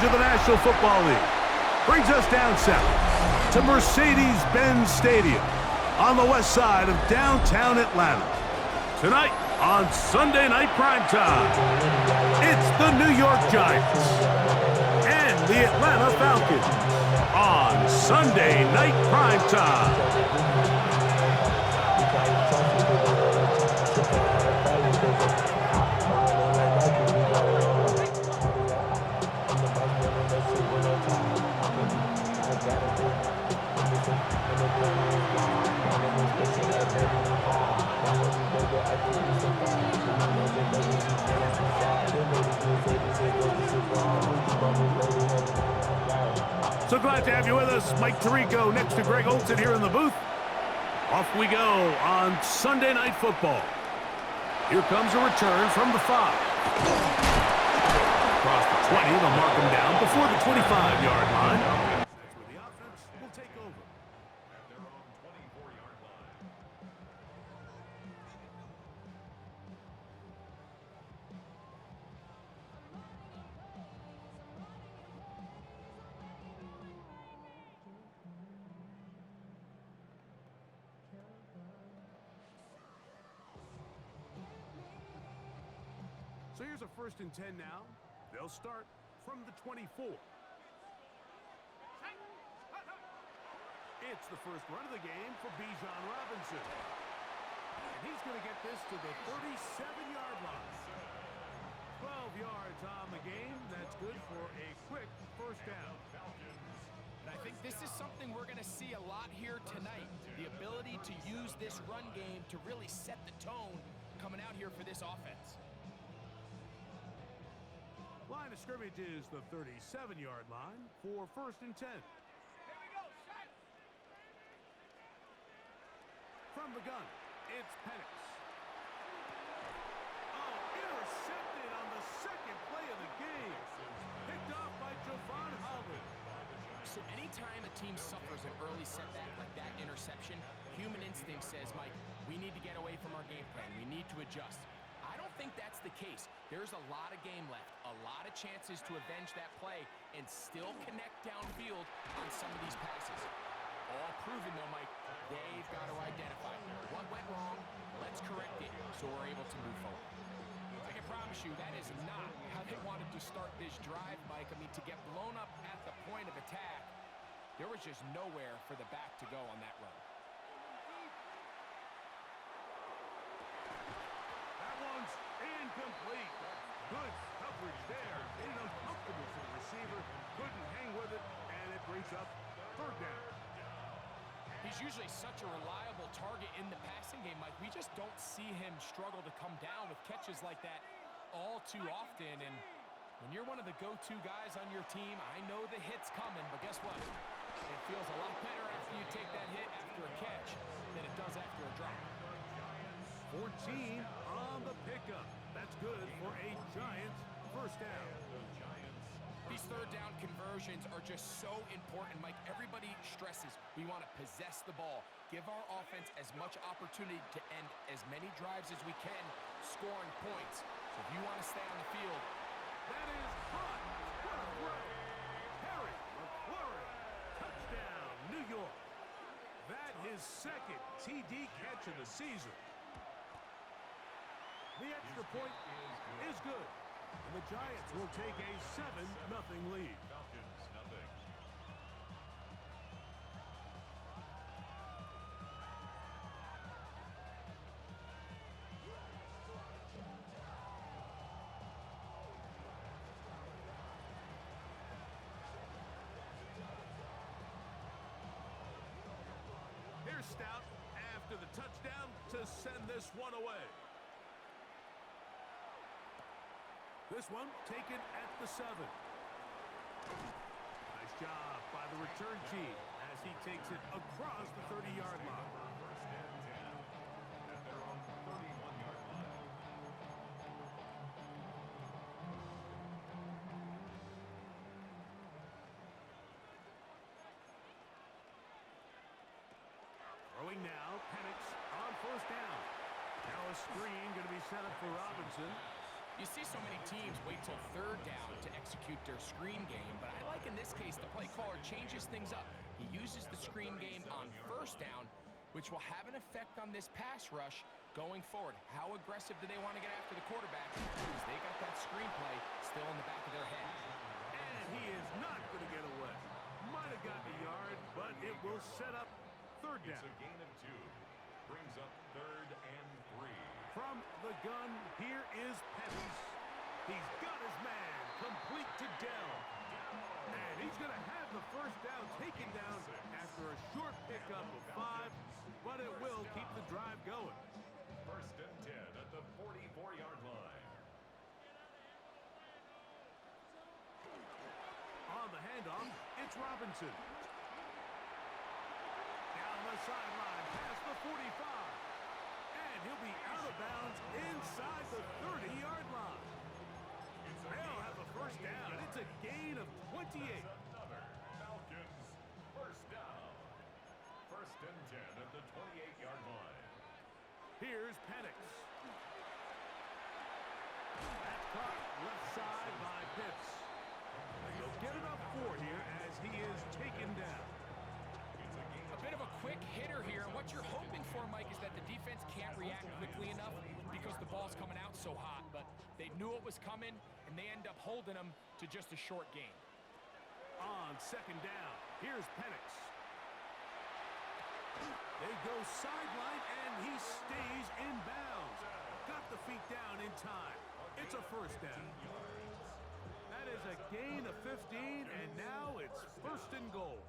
coverage of the National Football League brings us down south to Mercedes-Benz Stadium on the west side of downtown Atlanta. Tonight on Sunday Night Primetime, it's the New York Giants and the Atlanta Falcons on Sunday Night Primetime. So glad to have you with us. Mike Tirico next to Greg Olson here in the booth. Off we go on Sunday Night Football. Here comes a return from the 5. Across the 20, they'll mark him down before the 25-yard line. That's where the offense will take over. At their own 24-yard line. So here's a 1st and 10 now. They'll start from the 24. It's the first run of the game for Bijan Robinson. And he's going to get this to the 37-yard line. 12 yards on the game. That's good for a quick first down. And I think this is something we're going to see a lot here tonight. The ability to use this run game to really set the tone coming out here for this offense. Line of scrimmage is the 37-yard line for 1st and 10. Here we go, set. From the gun, it's Penix. Oh, intercepted on the second play of the game. Picked off by Javon Holland. So anytime a team suffers an early setback like that interception, human instinct says, Mike, we need to get away from our game plan. We need to adjust. I don't think that's the case. There's a lot of game left, a lot of chances to avenge that play and still connect downfield on some of these passes. All proven though, Mike, they've got to identify what went wrong, let's correct it so we're able to move forward. I can promise you that is not how they wanted to start this drive, Mike. I mean, to get blown up at the point of attack, there was just nowhere for the back to go on that run. One's incomplete. Good coverage there. Made it uncomfortable for the receiver. Couldn't hang with it, and it brings up 3rd down. He's usually such a reliable target in the passing game, Mike. We just don't see him struggle to come down with catches like that all too often. And when you're one of the go-to guys on your team, I know the hit's coming, but guess what? It feels a lot better after you take that hit after a catch than it does after a drop. 14 on the pickup. That's good for a Giants first down. These 3rd down conversions are just so important, Mike. Everybody stresses we want to possess the ball, give our offense as much opportunity to end as many drives as we can, scoring points. So if you want to stay on the field, that is hot. What a throw. Harry McLaurin. Touchdown, New York. That his 2nd TD catch of the season. The extra point is good, and the Giants will take a 7-0 lead. Here's Stout after the touchdown to send this one away. This one taken at the 7. Nice job by the return team as he takes it across the 30-yard line. Throwing now, Penix on 1st down. Now a screen going to be set up for Robinson. You see so many teams wait till third down to execute their screen game, but I like in this case the play caller changes things up. He uses the screen game on first down, which will have an effect on this pass rush going forward. How aggressive do they want to get after the quarterback? Because they got that screen play still in the back of their head. And he is not going to get away. Might have gotten a yard, but it will set up third down. It's a gain of 2. Brings up 3rd and 3. From the gun, here is Pettis. He's got his man complete to Dell. And he's going to have the first down taken down after a short pickup of 5, but it will keep the drive going. 1st and 10 at the 44-yard line. On the handoff, it's Robinson. Down the sideline, past the 45. And he'll be out of bounds inside the 30-yard line. They'll have a first down. It's a gain of 28. Another Falcons first down. 1st and 10 at the 28-yard line. Here's Penix. That's caught left side by Pitts. They'll get it up 4 here as he is taken down. A bit of a quick hitter here. What you're hoping for, Mike, is that the defense can't react quickly enough because the ball's coming out so hot. But they knew it was coming, and they end up holding them to just a short gain. On 2nd down, here's Penix. They go sideline, and he stays in bounds. Got the feet down in time. It's a first down. That is a gain of 15, and now it's 1st and goal.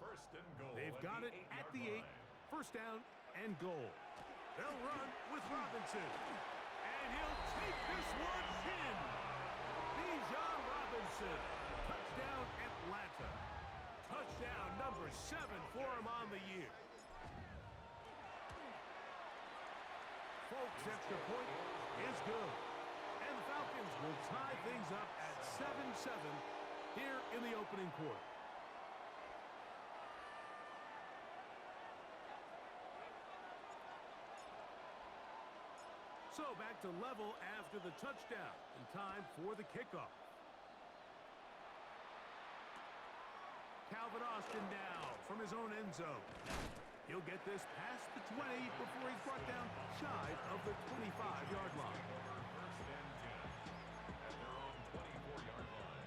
1st and goal. They've got it at the 8. First down and goal. They'll run with Robinson. And he'll take this one in. Bijan Robinson. Touchdown Atlanta. Touchdown number 7 for him on the year. Folks, extra point is good. And the Falcons will tie things up at 7-7 here in the opening quarter. So back to level after the touchdown, and time for the kickoff. Calvin Austin now from his own end zone. He'll get this past the 20 before he's brought down shy of the 25-yard line. 1st and 10 at their own 24-yard line.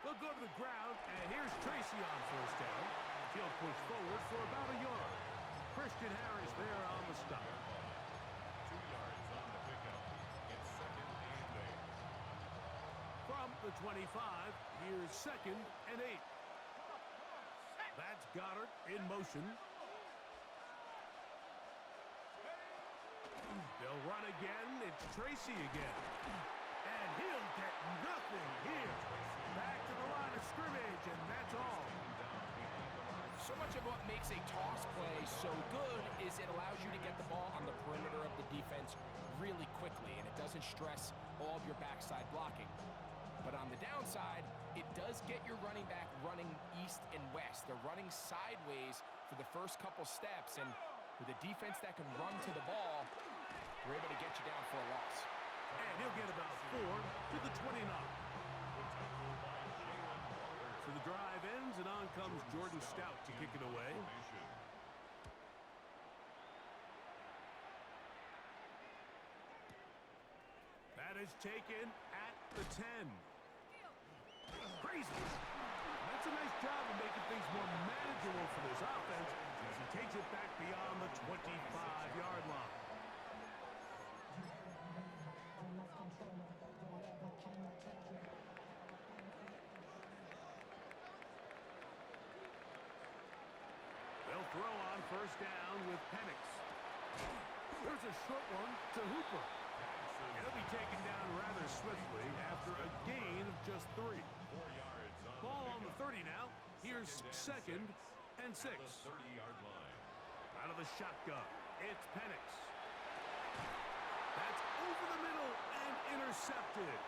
They'll go to the ground, and here's Tracy on first down. He'll push forward for about a yard. Christian Harris there on the stop. 2 yards on the pickup. It's 2nd and 8. From the 25, here's 2nd and 8. That's Goddard in motion. They'll run again. It's Tracy again. And he'll get nothing here. Back to the line of scrimmage, and that's all. So much of what makes a toss play so good is it allows you to get the ball on the perimeter of the defense really quickly, and it doesn't stress all of your backside blocking. But on the downside, it does get your running back running east and west. They're running sideways for the first couple steps, and with a defense that can run to the ball, we're able to get you down for a loss. And he'll get about 4 to the 29. So the drive ends, and on comes Jordan Stout to kick it away. That is taken at the 10. Crazy. That's a nice job of making things more manageable for this offense as he takes it back beyond the 25-yard line. They'll throw on first down with Penix. There's a short one to Hooper. He'll be taken down rather swiftly after a gain of just 3. 4 yards on Ball on the 30 now. Here's 2nd and 6. 30-yard line. Out of the shotgun, it's Penix. That's over the middle and intercepted.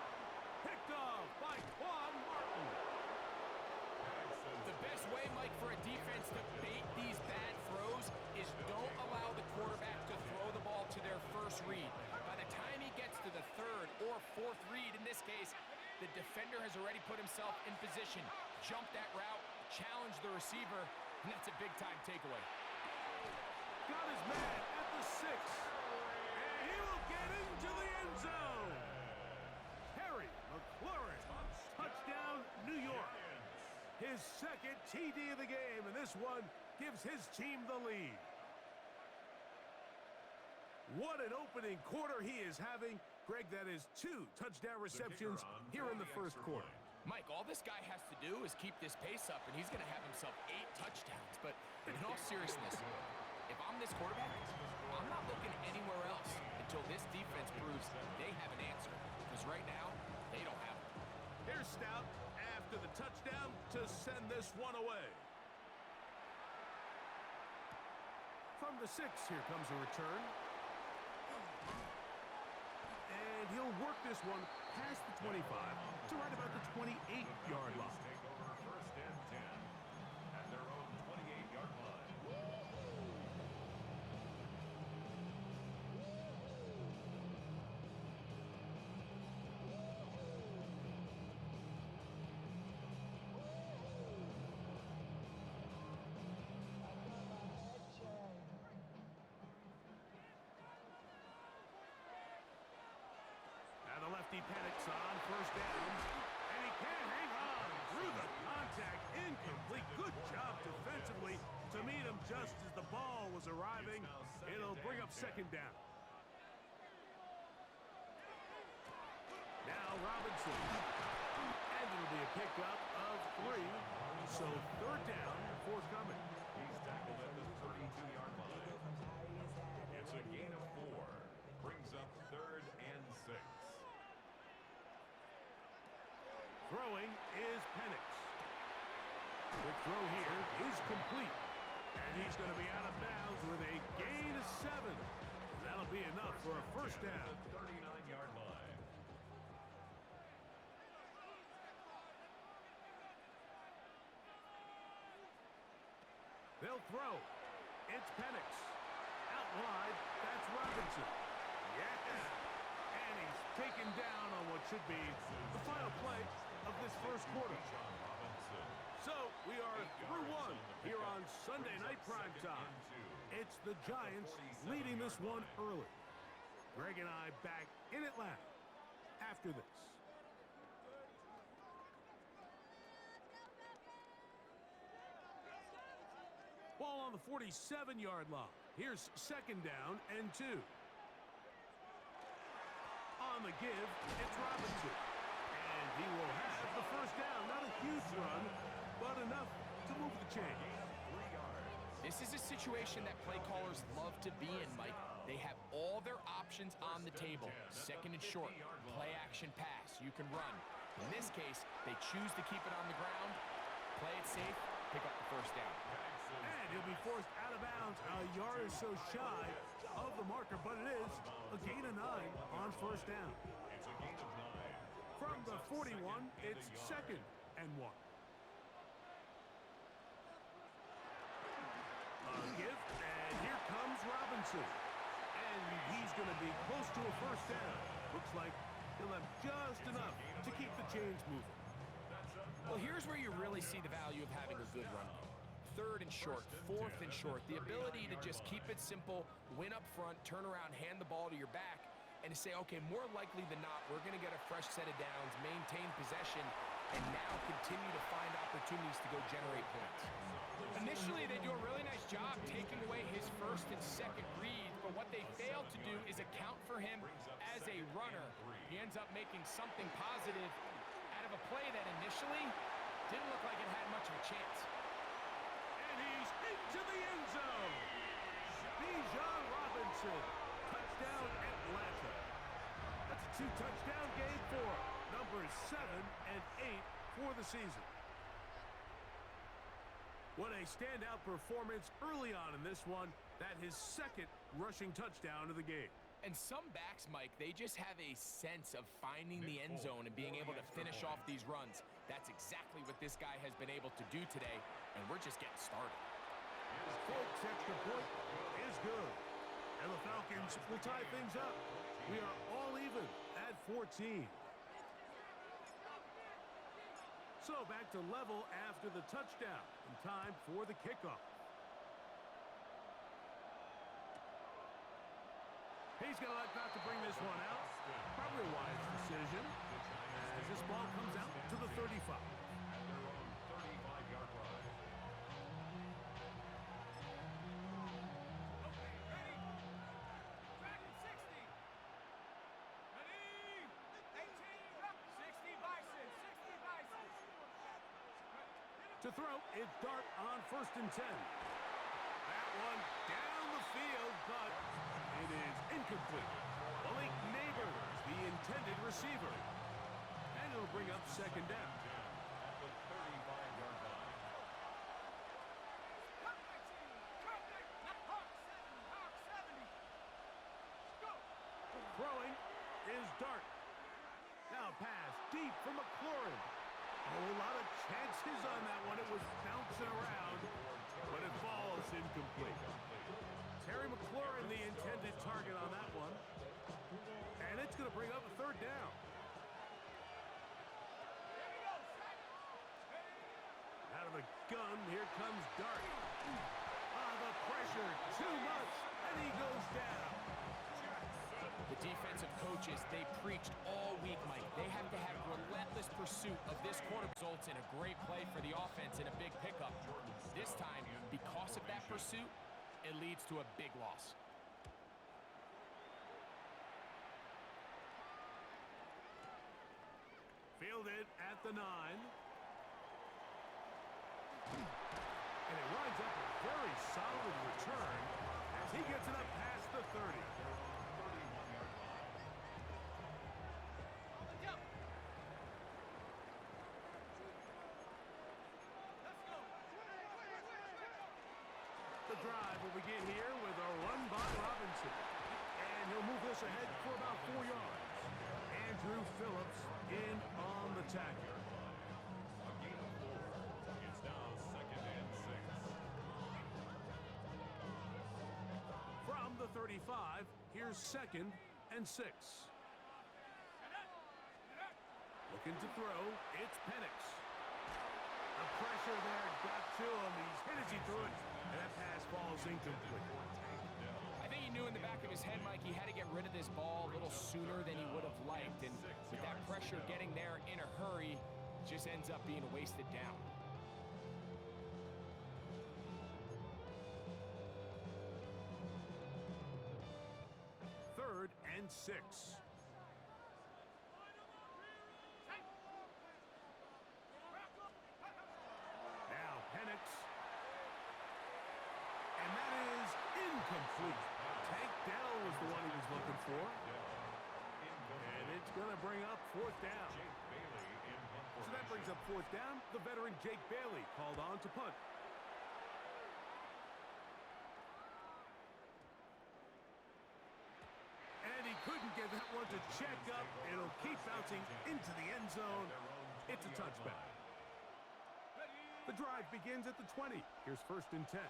Picked off by Quan Martin. The best easiest way, Mike, for a defense to bait these bad throws is don't allow the quarterback to throw the ball to their first read. By the time he gets to the third or fourth read, in this case, the defender has already put himself in position, jump that route, challenge the receiver, and that's a big-time takeaway. Got his man at the 6. And he will get into the end zone. Harry McLaurin, touchdown, New York. His second TD of the game, and this one gives his team the lead. What an opening quarter he is having. Greg, that is 2 touchdown receptions here in the first quarter. Mike, all this guy has to do is keep this pace up, and he's going to have himself 8 touchdowns. But in all seriousness, if I'm this quarterback, I'm not looking anywhere else until this defense proves they have an answer. Because right now, they don't have it. Here's Stout after the touchdown to send this one away. From the 6, here comes a return. And he'll work this one past the 25 to right about the 28-yard line. Take over first and 10 at their own 28-yard line. Now the lefty panics on first down, and he can't hang on through the contact. Incomplete. Good job defensively to meet him just as the ball was arriving. It'll bring up second down. Now Robinson. And it'll be a pickup of 3. So third down forthcoming. He's tackled at the 32-yard line. It's a gain of 4. Brings up third and 6. Throwing is Penix. The throw here is complete. And he's going to be out of bounds with a gain of 7. That'll be enough for a first down. The 39-yard line. They'll throw. It's Penix. Out wide, that's Robinson. Yeah. And he's taken down on what should be the final play of this first quarter. So we are through 1 here on Sunday Night Primetime. It's the Giants leading this one early. Greg and I back in Atlanta after this. Ball on the 47-yard line. Here's second down and 2. On the give, it's Robinson. And he will have the first down. Not a huge run, but enough to move the chain. This is a situation that play callers love to be in, Mike. They have all their options on the table. Second and short, play action pass. You can run. In this case, they choose to keep it on the ground, play it safe, pick up the first down. And he'll be forced out of bounds a yard or so shy of the marker, but it is a gain of 9 on first down. It's a gain of 9. From the 41, it's second and 1. A gift, and here comes Robinson. And he's going to be close to a first down. Looks like he'll have just enough to keep the chains moving. Well, here's where you really see the value of having a good run game. Third and short, fourth and short, the ability to just keep it simple, win up front, turn around, hand the ball to your back, and to say, okay, more likely than not, we're going to get a fresh set of downs, maintain possession, and now continue to find opportunities to go generate points. Initially, they do a really nice job taking away his first and second read, but what they fail to do is account for him as a runner. He ends up making something positive out of a play that initially didn't look like it had much of a chance. And he's into the end zone. Bijan Robinson. Touchdown, Atlanta. That's a 2-touchdown game for numbers 7 and 8 for the season. What a standout performance early on in this one. That his second rushing touchdown of the game. And some backs, Mike, they just have a sense of finding the end zone and being able to finish off these runs. That's exactly what this guy has been able to do today, and we're just getting started. Folks, extra point is good. And the Falcons will tie things up. We are all even at 14. So back to level after the touchdown. And time for the kickoff. He's going to elect not to bring this one out. Probably a wise decision as this ball comes out to the 35. At their own 35-yard line. Okay, ready? Track at 60. Ready? 18. 60 Bison. 60 Bison. To throw, it's Dart on 1st and 10. That one down the field, but it is incomplete. Malik Neighbors, the intended receiver. And it'll bring up 2nd down. At the 35-yard line. Throwing is Dart. Now pass deep for McLaurin. A whole lot of chances on that one. It was bouncing around, but it falls incomplete. Terry McLaurin, the intended target on that one. And it's going to bring up a 3rd down. Out of the gun, here comes Dart. The pressure, too much, and he goes down. The defensive coaches, they preached all week, Mike. They have to have relentless pursuit of this quarter. Results in a great play for the offense and a big pickup. This time, because of that pursuit, it leads to a big loss. Fielded at the 9. And it winds up a very solid return as he gets it up past the 30. The drive will begin here with a run by Robinson. And he'll move this ahead for about 4 yards. Andrew Phillips in on the tackle. A gain of 4. It's now 2nd and 6. From the 35, here's 2nd and 6. Looking to throw, it's Penix. The pressure there got to him. He's hit as he threw it, and that pass falls incomplete. I think he knew in the back of his head, Mike, he had to get rid of this ball a little sooner than he would have liked. And with that pressure getting there in a hurry, just ends up being a wasted down. Third and 6. Now Penix. And that is incomplete. Tank Dell was the one he was looking for. And it's going to bring up 4th down. So that brings up 4th down. The veteran Jake Bailey called on to punt. And he couldn't get that one to check up. It'll keep bouncing into the end zone. It's a touchback. The drive begins at the 20. Here's 1st and 10.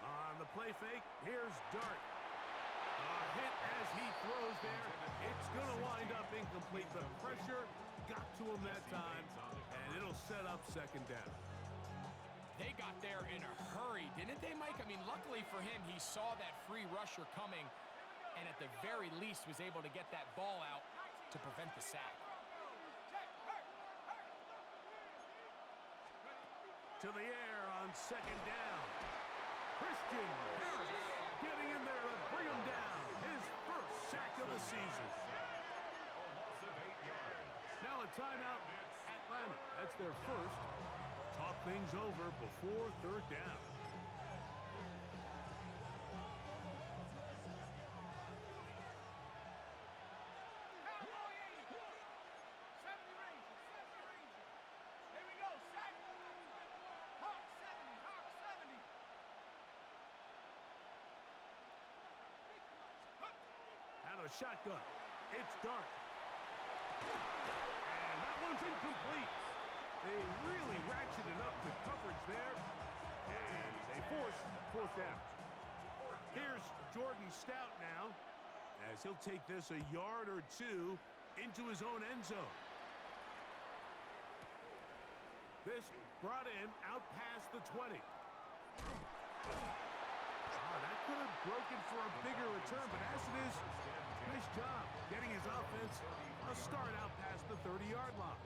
On the play fake, here's Dart. A hit as he throws there. It's going to wind up incomplete. The pressure got to him that time, and it'll set up 2nd down. They got there in a hurry, didn't they, Mike? I mean, luckily for him, he saw that free rusher coming, and at the very least was able to get that ball out to prevent the sack. To the air on 2nd down. Christian Harris getting in there to bring him down. His first sack of the season. Now a timeout, Atlanta. That's their first. Talk things over before 3rd down. out of the shotgun. It's dark. And that one's incomplete. They really ratcheted up the coverage there. And they forced fourth down. Here's Jordan Stout now, as he'll take this a yard or two into his own end zone. This brought in out past the 20. That could have broken for a bigger return, but as it is, nice job getting his offense a start out past the 30-yard line.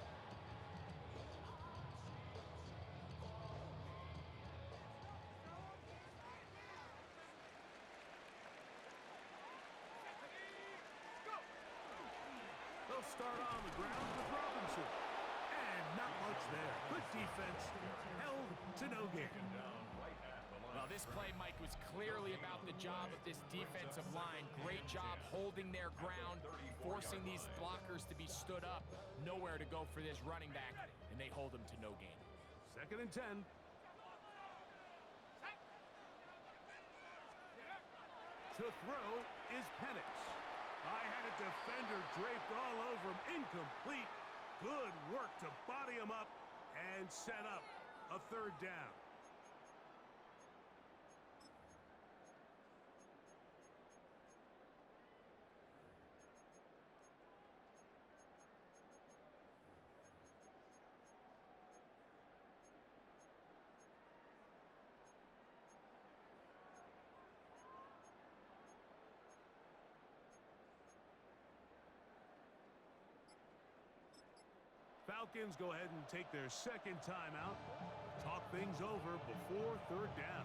They'll start on the ground with Robinson. And not much there. Good defense. Held to no gain. Well, this play, Mike, was clearly about the job of this defensive line. Great job holding their ground, forcing these blockers to be stood up. Nowhere to go for this running back, and they hold him to no gain. 2nd and 10. To throw is Penix. I had a defender draped all over him. Incomplete. Good work to body him up and set up a 3rd down. Falcons go ahead and take their 2nd timeout. Talk things over before 3rd down.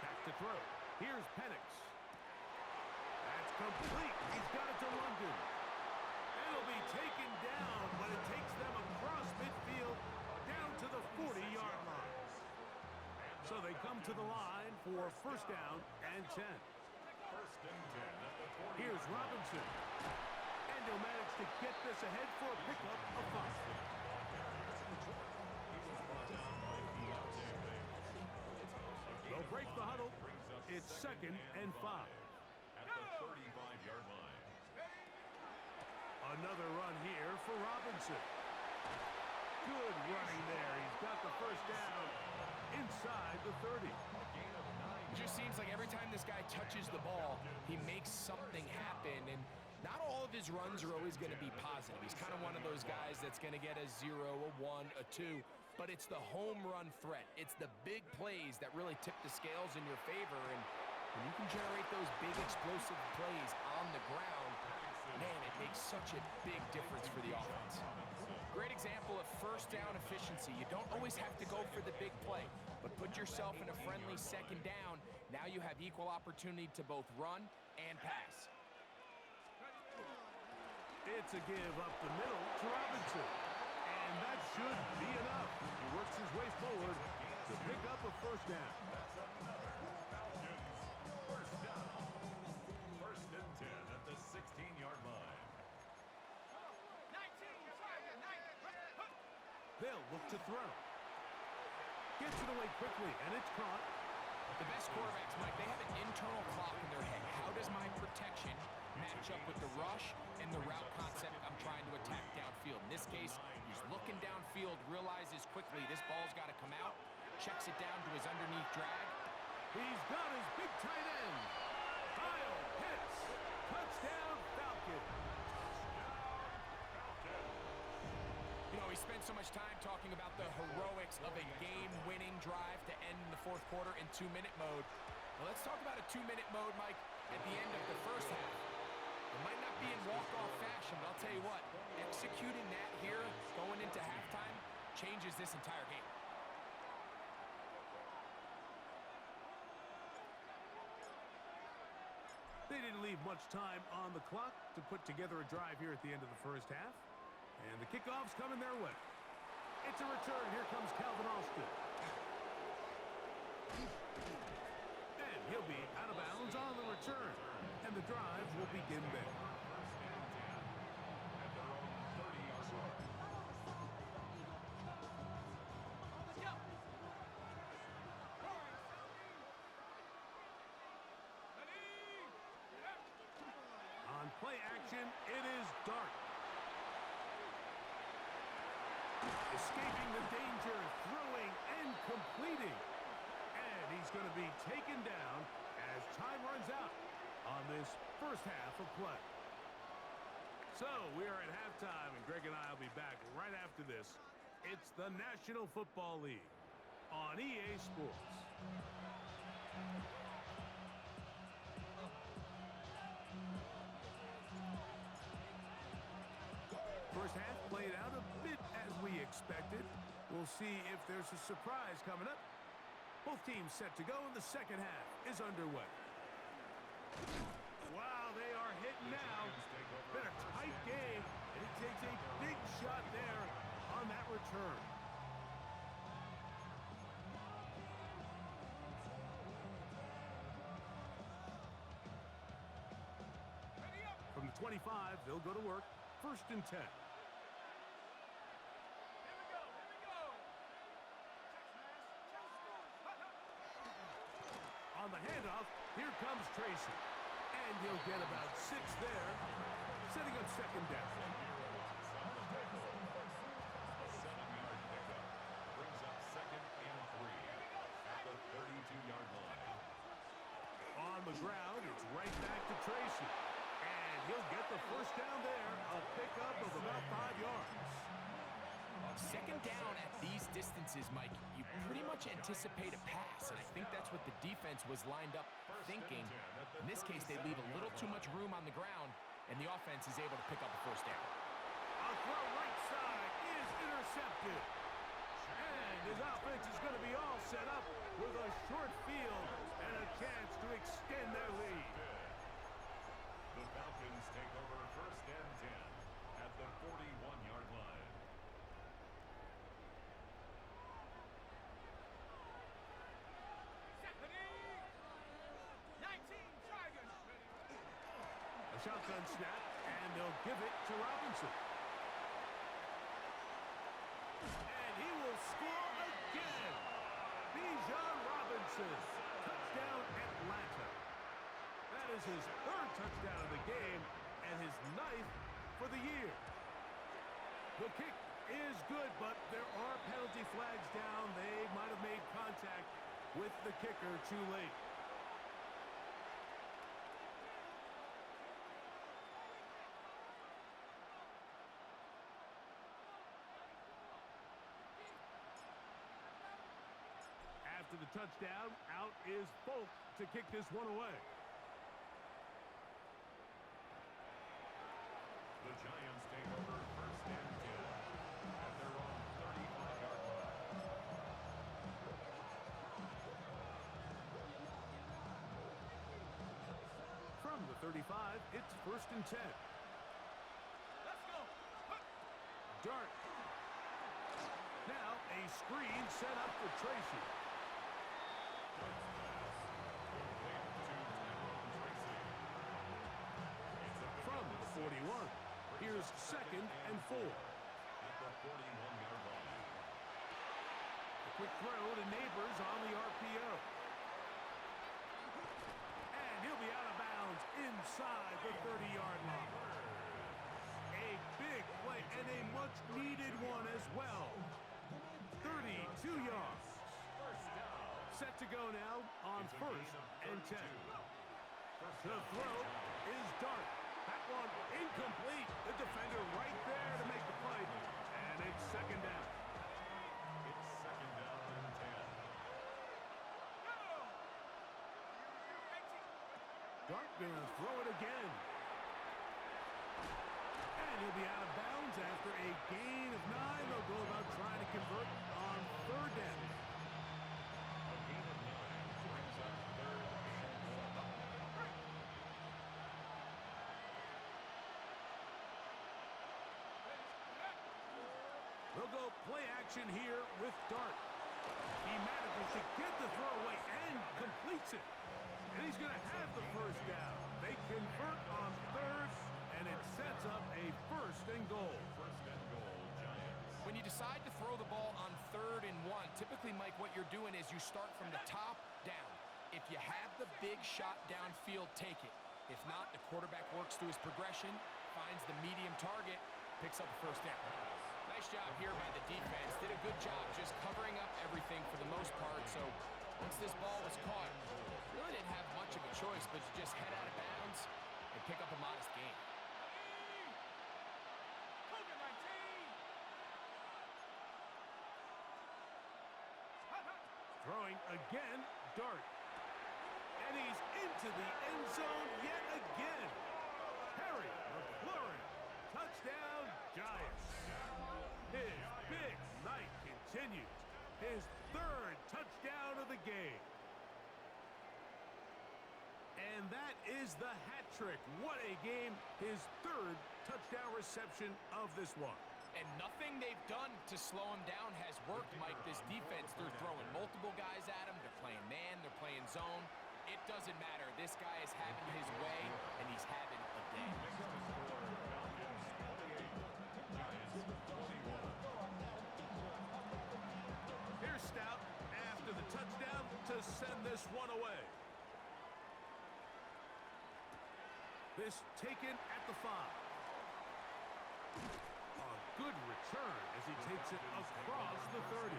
Back to throw. Here's Penix. That's complete. He's got it to London. It'll be taken down, but it takes them across midfield down to the 40-yard line. So they come to the line for 1st down and 10. 1st and 10 at the 40. Here's Robinson. And he'll manage to get this ahead for a pickup of 5. They'll break the huddle. It's 2nd and 5. At the 35-yard line. Another run here for Robinson. Good running there. He's got the 1st down inside the 30. It just seems like every time this guy touches the ball, he makes something happen. And not all of his runs are always going to be positive. He's kind of one of those guys that's going to get a 0, a 1, a 2. But it's the home run threat. It's the big plays that really tip the scales in your favor. And when you can generate those big explosive plays on the ground, man, it makes such a big difference for the offense. Great example of 1st down efficiency. You don't always have to go for the big play, but put yourself in a friendly 2nd down. Now you have equal opportunity to both run and pass. It's a give up the middle to Robinson. And that should be enough. He works his way forward to pick up a 1st down. First down. 1st and 10 at the 16-yard line. 19, target, 19. They'll look to throw. Gets it away quickly, and it's caught. The best quarterbacks, Mike, they have an internal clock in their head. How does my protection match up with the rush and the route concept I'm trying to attack downfield? In this case, he's looking downfield, realizes quickly this ball's got to come out, checks it down to his underneath drag. He's got his big tight end. Kyle Pitts. Touchdown, Falcons. You know, we spent so much time talking about the heroics of a game-winning drive to end in the 4th quarter in 2-minute mode. Well, let's talk about a 2-minute mode, Mike, at the end of the 1st half. It might not be in walk-off fashion, but I'll tell you what, executing that here going into halftime changes this entire game. They didn't leave much time on the clock to put together a drive here at the end of the 1st half. And the kickoff's coming their way. It's a return. Here comes Calvin Austin. And he'll be out of bounds on the return. And the drive will begin there. At their own 30-yard line. Let's go. On play action, it is Dart. Escaping the danger, throwing and completing. And he's going to be taken down as time runs out on this first half of play. So we are at halftime, and Greg and I will be back right after this. It's the National Football League on EA Sports. First half played out a bit as we expected. We'll see if there's a surprise coming up. Both teams set to go, and the second half is underway. Wow, they are hitting now. Been a tight game, and it takes a big shot there on that return. From the 25, they'll go to work. First and 10. Here we go. On the handoff, here comes Tracy. And he'll get about 6 there, setting up second down. A 7-yard pickup brings up second and 3 at the 32-yard line. On the ground, it's right back to Tracy. And he'll get the first down there, a pickup of about 5 yards. Second down at these distances, Mike, you pretty much anticipate a pass, and I think that's what the defense was lined up thinking. In this case, they leave a little too much room on the ground, and the offense is able to pick up the first down. A throw right side is intercepted. And his offense is going to be all set up with a short field and a chance to extend their lead. The Falcons take over first and 10 at the 41-yard line. A shotgun snap, and they'll give it to Robinson. And he will score again. Bijan Robinson. Touchdown Atlanta. That is his 3rd touchdown of the game and his 9th for the year. The kick is good, but there are penalty flags down. They might have made contact with the kicker too late. After the touchdown, out is Folk to kick this one away. The Giants take over first and 10 at their own 35-yard line. From the 35, it's first and 10. Let's go. Dart. Now a screen set up for Tracy. From the 41, here's second and 4. At the 41-yard line. A quick throw to Neighbors on the RPO. And he'll be out of bounds inside the 30-yard line. A big play and a much-needed one as well. 32 yards. Set to go now on first and 10. The throw is Dart. That one incomplete. The defender right there to make the play. And it's second down. It's second down and 10. Dart gonna throw it again. And he'll be out of bounds after a gain of 9. They'll go about trying to convert on third down. A gain of 9 brings up third and 4. They'll go play action here with Dart. He manages to get the throw away and completes it. And And he's going to have the first down. They convert on third, and it sets up a first and goal. First and goal, Giants. When you decide to throw the ball on 3rd and 1, typically, Mike, what you're doing is you start from the top down. If you have the big shot downfield, take it. If not, the quarterback works through his progression, finds the medium target, picks up the first down. Nice job here by the defense. Did a good job just covering up everything for the most part. So once this ball was caught, really didn't have much of a choice but to just head out of bounds and pick up a modest gain. Look at my team! Throwing again, Dart. And he's into the end zone yet again. Harry McLaurin, touchdown, Giants. His big night continues. His 3rd touchdown of the game. And that is the hat trick. What a game. His 3rd touchdown reception of this one. And nothing they've done to slow him down has worked, Mike. This defense, they're throwing multiple guys at him. They're playing man, they're playing zone. It doesn't matter. This guy is having his way, and he's having a day. Here's Stout after the touchdown to send this one away. This taken at the 5. A good return as he takes it across the 30.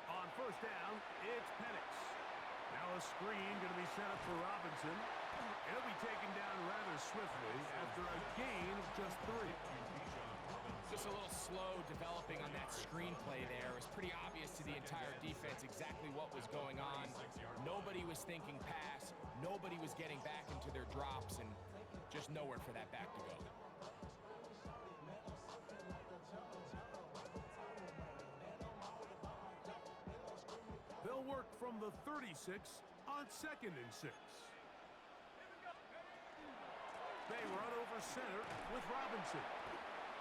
On first down, it's Penix. Now a screen going to be set up for Robinson. He'll be taken down rather swiftly after a gain of just 3. Just a little slow developing on that screenplay there. It was pretty obvious to the entire defense exactly what was going on. Nobody was thinking pass. Nobody was getting back into their drops, and just nowhere for that back to go. They'll work from the 36 on 2nd and 6. They run over center with Robinson.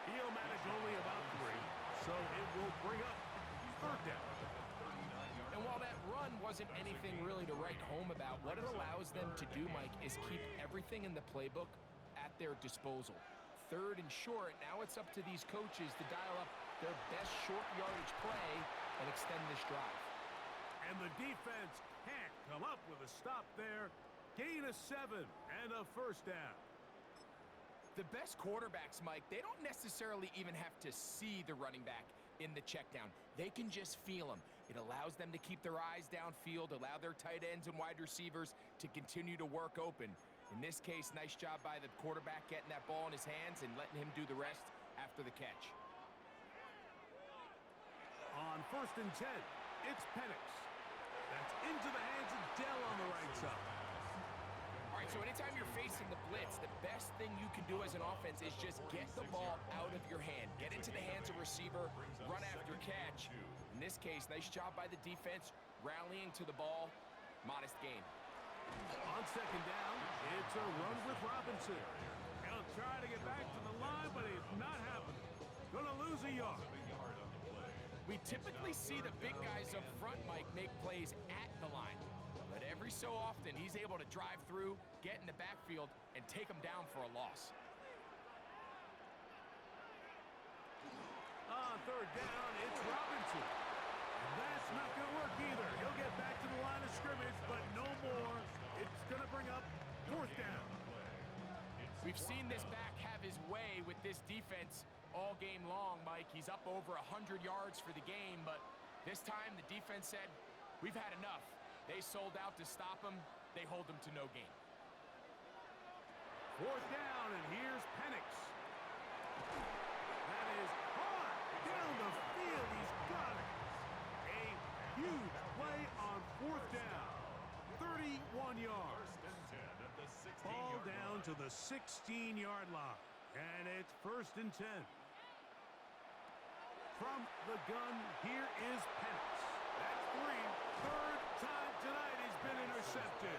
He'll manage only about 3, so it will bring up 3rd down. And while that run wasn't anything really to write home about, what it allows them to do, Mike, is keep everything in the playbook at their disposal. 3rd and short, now it's up to these coaches to dial up their best short yardage play and extend this drive. And the defense can't come up with a stop there. Gain of 7 and a first down. The best quarterbacks, Mike, they don't necessarily even have to see the running back in the check down. They can just feel him. It allows them to keep their eyes downfield, allow their tight ends and wide receivers to continue to work open. In this case, nice job by the quarterback getting that ball in his hands and letting him do the rest after the catch. On 1st and 10, it's Penix. That's into the hands of Dell on the right side. All right, so anytime you're facing the blitz, the best thing you can do as an offense is just get the ball out of your hand. Get into the hands of receiver, run after catch. In this case, nice job by the defense, rallying to the ball. Modest gain. On 2nd down, it's a run with Robinson. He'll try to get back to the line, but it's not happening. Gonna lose a yard. We typically see the big guys up front, Mike, make plays at the line. But every so often, he's able to drive through, get in the backfield, and take them down for a loss. On 3rd down, it's Robinson. And that's not going to work either. He'll get back to the line of scrimmage, but no more. It's going to bring up 4th down. We've seen this back have his way with this defense all game long, Mike. He's up over 100 yards for the game, but this time the defense said, we've had enough. They sold out to stop him. They hold him to no gain. 4th down, and here's Penix. That is hard down the field. He's got it. A huge play on 4th down. 31 yards. Ball down to the 16-yard line. And it's 1st and 10. From the gun, here is Penix. That's 3. Third time tonight he's been intercepted.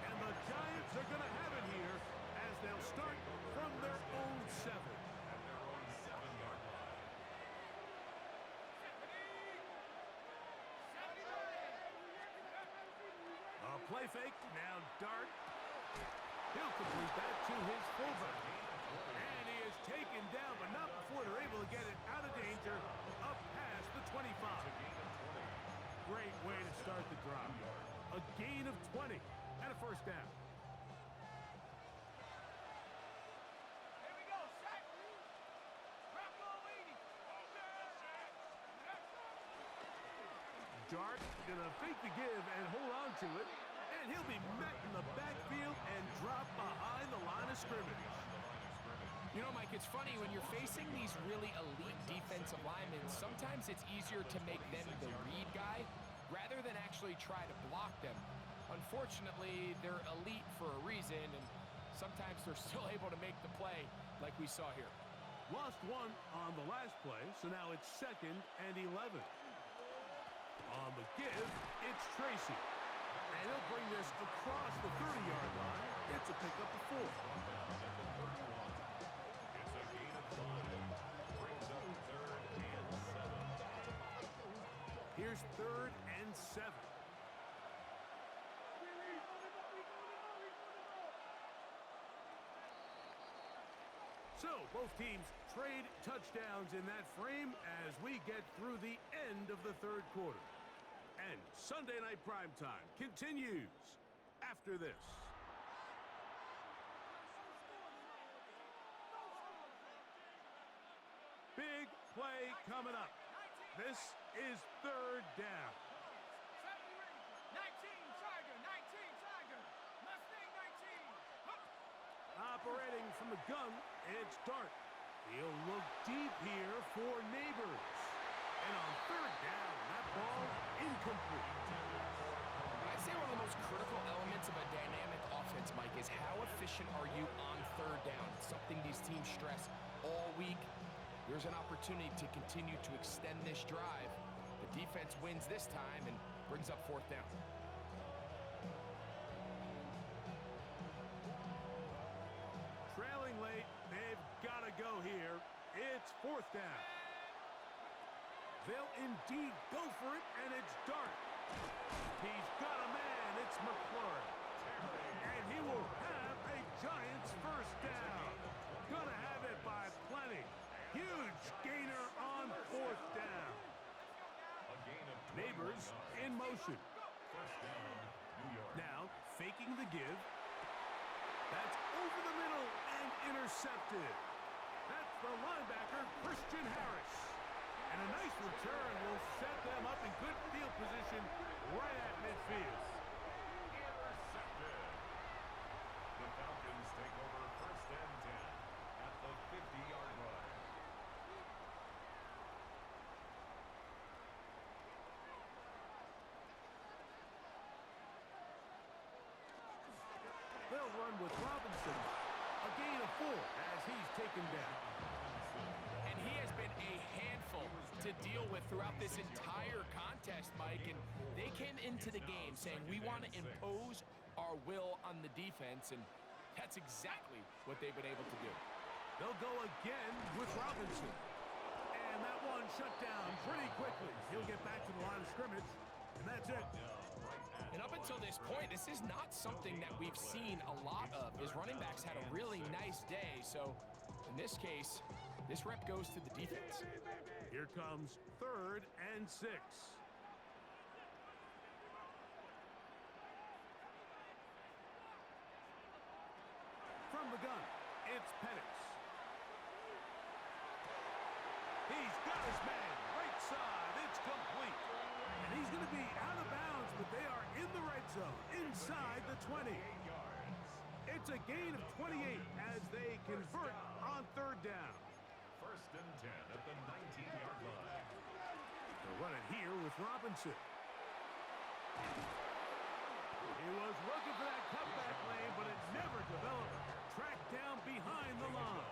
And the Giants are going to have it here as they'll start from their own 7. At their own 7-yard line. A play fake, now Dart. He'll complete that to his fullback. And he is taken down, but not before they're able to get it out of danger, up past the 25. Great way to start the drive. A gain of 20 and a 1st down. Here we go, set. Drop goal 80. Dart gonna fake the give and hold on to it. And he'll be met in the backfield and dropped behind the line of scrimmage. You know, Mike, it's funny, when you're facing these really elite defensive linemen, sometimes it's easier to make them the read guy rather than actually try to block them. Unfortunately, they're elite for a reason, and sometimes they're still able to make the play like we saw here. Lost 1 on the last play, so now it's 2nd and 11. On the give, it's Tracy. And he'll bring this across the 30-yard line. It's a pickup of 4. It's a gain of 5. Brings up 3rd and 7. Here's 3rd and 7. So both teams trade touchdowns in that frame as we get through the end of the 3rd quarter. And Sunday Night Primetime continues after this. Big play coming up. This is 3rd down. 19, Tiger, 19, Tiger. Mustang 19. Hup. Operating from the gun, it's Dart. He'll look deep here for Neighbors. And on 3rd down, that ball incomplete. I'd say one of the most critical elements of a dynamic offense, Mike, is how efficient are you on 3rd down? It's something these teams stress all week. There's an opportunity to continue to extend this drive. The defense wins this time and brings up 4th down. Trailing late, they've got to go here. It's 4th down. They'll indeed go for it, and it's Dart. He's got a man. It's McLaurin. And he will have a Giants 1st down. Gonna have it by plenty. Huge gainer on 4th down. A gain of 21 Neighbors yards. in motion. 1st down, New York. Now, faking the give. That's over the middle and intercepted. That's the linebacker, Christian Harris. And a nice return will set them up in good field position right at midfield. Intercepted. The Falcons take over 1st and 10 at the 50-yard line. They'll run with Robinson. A gain of 4 as he's taken down. And he has been a handful to deal with throughout this entire contest, Mike. And they came into the game saying, we want to impose our will on the defense, and that's exactly what they've been able to do. They'll go again with Robinson. And that one shut down pretty quickly. He'll get back to the line of scrimmage, and that's it. And up until this point, this is not something that we've seen a lot of. His running backs had a really nice day, so in this case, this rep goes to the defense. Here comes 3rd and 6. From the gun, it's Penix. He's got his man, right side, it's complete. And he's going to be out of bounds, but they are in the red zone, inside the 20. It's a gain of 28 as they convert on 3rd down. 1st and 10 at the 19-yard line. They'll run it here with Robinson. He was looking for that cutback lane, but it never developed. Tracked down behind the line.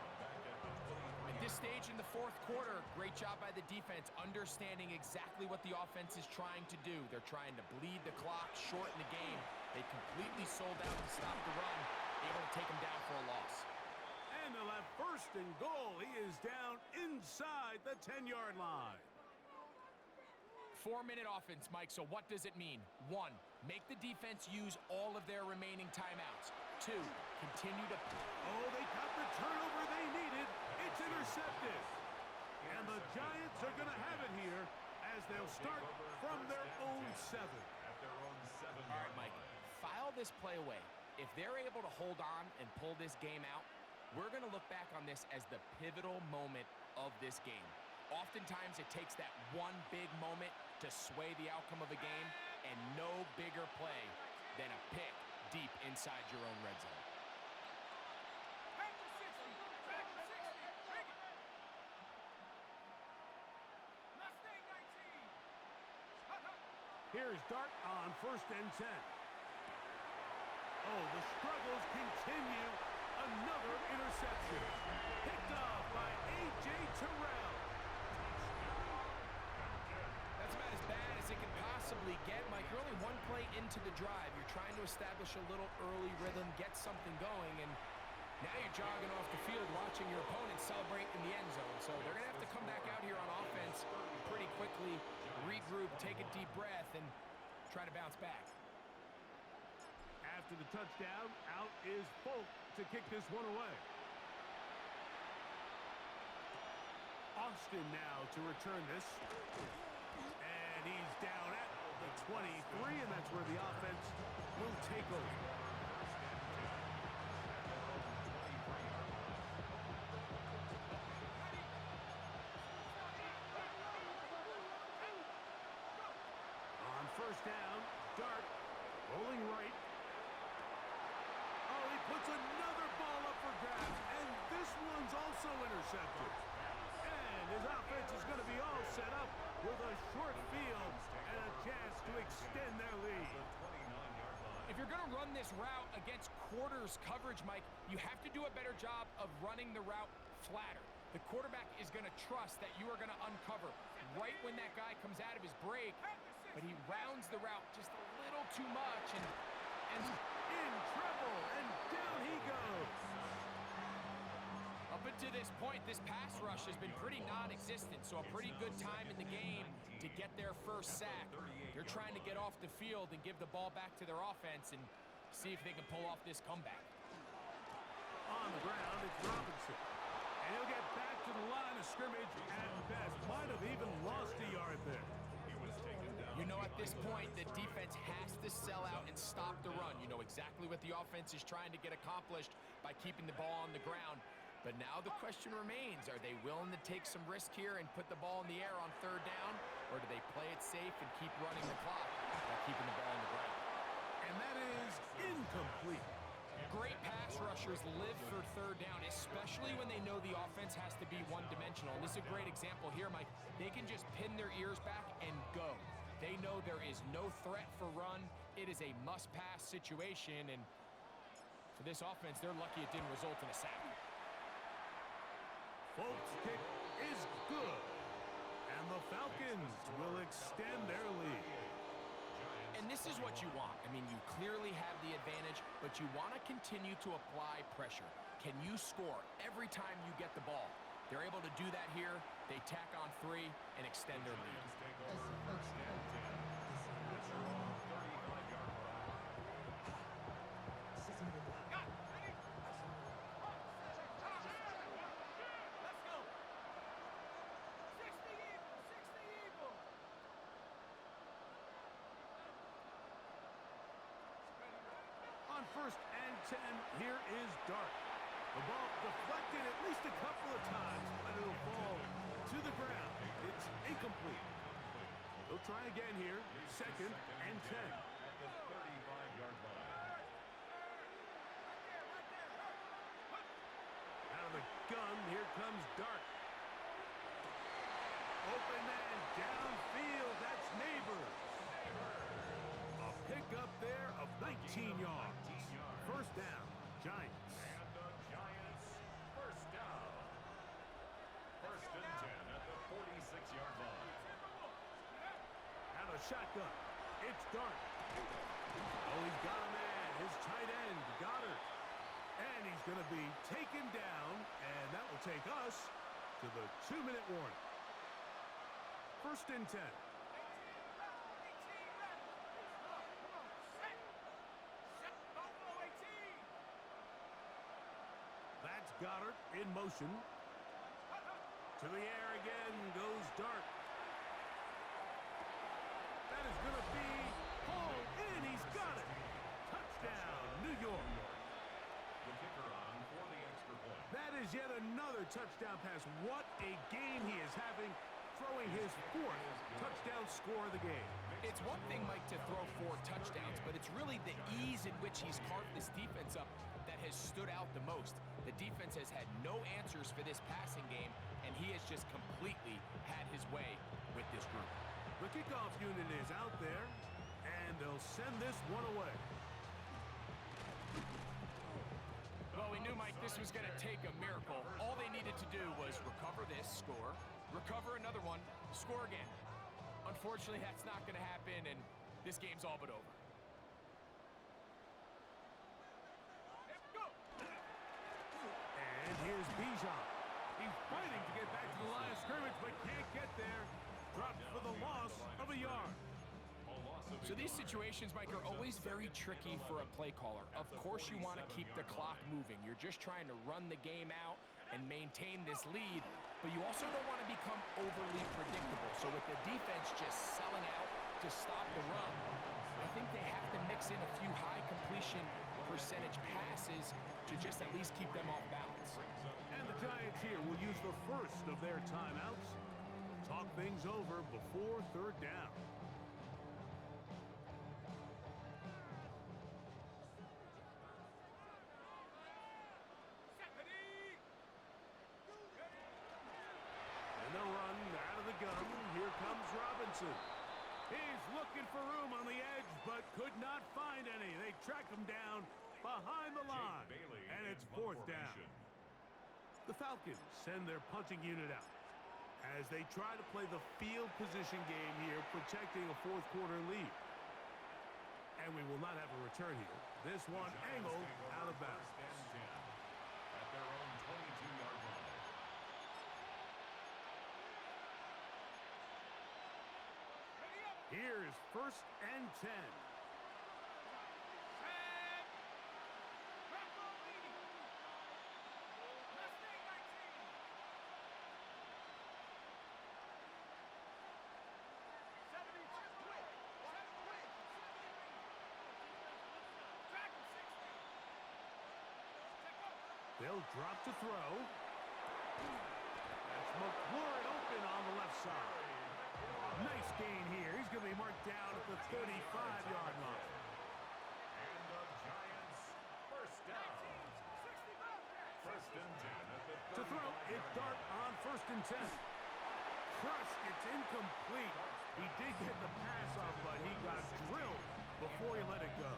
this stage in the fourth quarter, great job by the defense, understanding exactly what the offense is trying to do. They're trying to bleed the clock, shorten the game. They completely sold out to stop the run, able to take them down for a loss. And they'll have first and goal. He is down inside the 10-yard line. 4-minute offense, Mike, so what does it mean? 1, make the defense use all of their remaining timeouts. 2, continue to... Oh, they got the turnover they needed. It's intercepted. And the Giants are going to have it here as they'll start from their own 7. All right, Mike, file this play away. If they're able to hold on and pull this game out, we're going to look back on this as the pivotal moment of this game. Oftentimes, it takes that one big moment to sway the outcome of a game, and no bigger play than a pick deep inside your own red zone. Back to 60. Back to 60. Bring it. Mustang 19. Here's Dart on first and 10. Oh, the struggles continue. Another interception. Picked off by A.J. Terrell. That's about as bad as it can possibly get, Mike. You're only one play into the drive. You're trying to establish a little early rhythm, get something going, and now you're jogging off the field watching your opponent celebrate in the end zone. So they're going to have to come back out here on offense pretty quickly, regroup, take a deep breath, and try to bounce back. After the touchdown, out is Folk to kick this one away. Austin now to return this. And he's down at the 23, and that's where the offense will take over. On first down, Dart rolling right. Oh, he puts another ball up for grabs, and this one's also intercepted. And his offense is going to be all set up with a short field and a chance to extend their lead. If you're going to run this route against quarters coverage, Mike, you have to do a better job of running the route flatter. The quarterback is going to trust that you are going to uncover right when that guy comes out of his break, but he rounds the route just a little too much and in trouble, and down he goes. Up until this point, this pass rush has been pretty non-existent, so a pretty good time in the game to get their first sack. They're trying to get off the field and give the ball back to their offense and see if they can pull off this comeback. On the ground, it's Robinson. And he'll get back to the line of scrimmage at best. Might have even lost a yard there. You know, at this point, the defense has to sell out and stop the run. You know exactly what the offense is trying to get accomplished by keeping the ball on the ground. But now the question remains, are they willing to take some risk here and put the ball in the air on third down? Or do they play it safe and keep running the clock by keeping the ball on the ground? And that is incomplete. Great pass rushers live for third down, especially when they know the offense has to be one-dimensional. And this is a great example here, Mike. They can just pin their ears back and go. They know there is no threat for run. It is a must-pass situation, and for this offense, they're lucky it didn't result in a sack. Folk's kick is good, and the Falcons will extend their lead. And this is what you want. I mean, you clearly have the advantage, but you want to continue to apply pressure. Can you score every time you get the ball? They're able to do that here. They tack on 3 and extend their lead. Let's go. 60 Eagles. 60 Eagles. On first and 10, here is Dart. The ball deflected at least a couple of times, but it'll fall to the ground. It's incomplete. They'll try again here, second and 10. Out of the gun, here comes Dart. Open man downfield, that's Neighbors. A pickup there of 19 yards. First down, Giants. And the Giants first down. shotgun. It's Dart. Oh, he's got a man. His tight end, Goddard. And he's going to be taken down, and that will take us to the 2-minute warning. 1st and 10. That's Goddard in motion. To the air again goes Dart. That is going to be pulled in. He's got it. Touchdown, New York. The kicker on for the extra point. That is yet another touchdown pass. What a game he is having, throwing his 4th touchdown score of the game. It's one thing, Mike, to throw 4 touchdowns, but it's really the ease in which he's carved this defense up that has stood out the most. The defense has had no answers for this passing game, and he has just completely had his way with this group. The kickoff unit is out there, and they'll send this one away. Well, we knew, Mike, this was going to take a miracle. All they needed to do was recover this, score, recover another one, score again. Unfortunately, that's not going to happen, and this game's all but over. And here's Bijan. He's fighting to get back to the line of scrimmage, but can't get there. Dropped for the loss of a yard. So these situations, Mike, are always very tricky for a play caller. Of course you want to keep the clock moving. You're just trying to run the game out and maintain this lead, but you also don't want to become overly predictable. So with the defense just selling out to stop the run, I think they have to mix in a few high completion percentage passes to just at least keep them off balance. And the Giants here will use the first of their timeouts. Talk things over before 3rd down. And the run out of the gun. Here comes Robinson. He's looking for room on the edge, but could not find any. They track him down behind the line, and it's 4th down. The Falcons send their punting unit out as they try to play the field position game here, protecting a 4th quarter lead. And we will not have a return here. This one angled out of bounds. At their own 22-yard line. Here's 1st and 10. They'll drop to throw. That's McLaurin open on the left side. Nice gain here. He's going to be marked down at the 35-yard line. And the Giants first down. 1st and 10 at the 35. To throw, it's Dart on 1st and 10. Crushed, it's incomplete. He did get the pass off, but he got drilled before he let it go.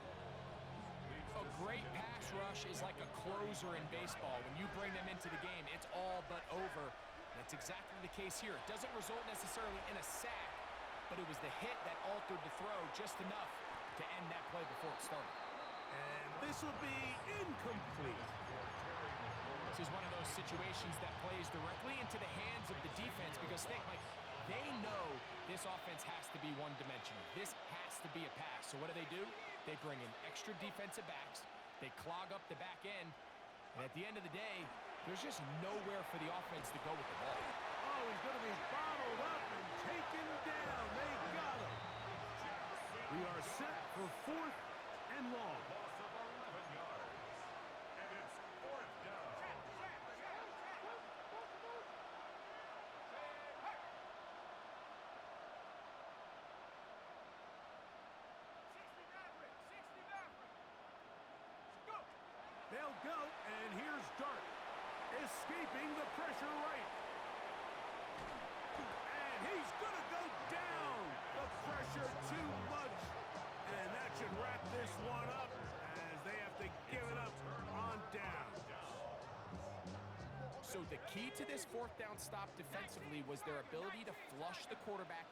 A great pass rush is like a closer in baseball. When you bring them into the game, it's all but over. That's exactly the case here. It doesn't result necessarily in a sack, but it was the hit that altered the throw just enough to end that play before it started. And this will be incomplete. This is one of those situations that plays directly into the hands of the defense because they know this offense has to be one-dimensional. This has to be a pass. So what do? They bring in extra defensive backs. They clog up the back end. And at the end of the day, there's just nowhere for the offense to go with the ball. Oh, he's going to be bottled up and taken down. They got him. We are set for 4th and long. Loss of 11 yards. And it's 4th down. They'll go, and here's Dart, escaping the pressure right. And he's going to go down. The pressure too much. And that should wrap this one up as they have to give it up on down. So the key to this 4th down stop defensively was their ability to flush the quarterback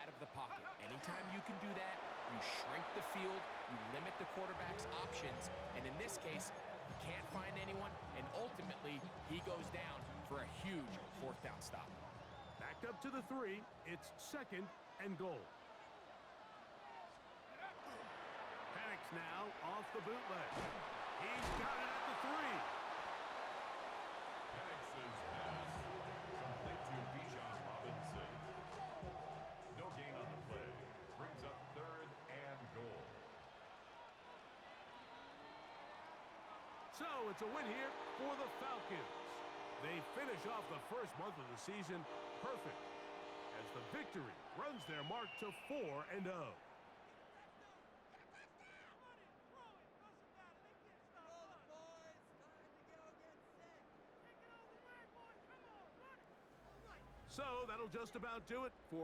out of the pocket. Anytime you can do that, you shrink the field, you limit the quarterback's options, and in this case, he can't find anyone, and ultimately, he goes down for a huge fourth down stop. Back up to the 3. It's 2nd and goal. Panics now off the bootleg. He's got it at the 3. Penix's pass complete to Bijan Robinson. No gain on the play. Brings up 3rd and goal. So it's a win here for the Falcons. They finish off the first month of the season perfect as the victory runs their mark to 4-0. So that'll just about do it for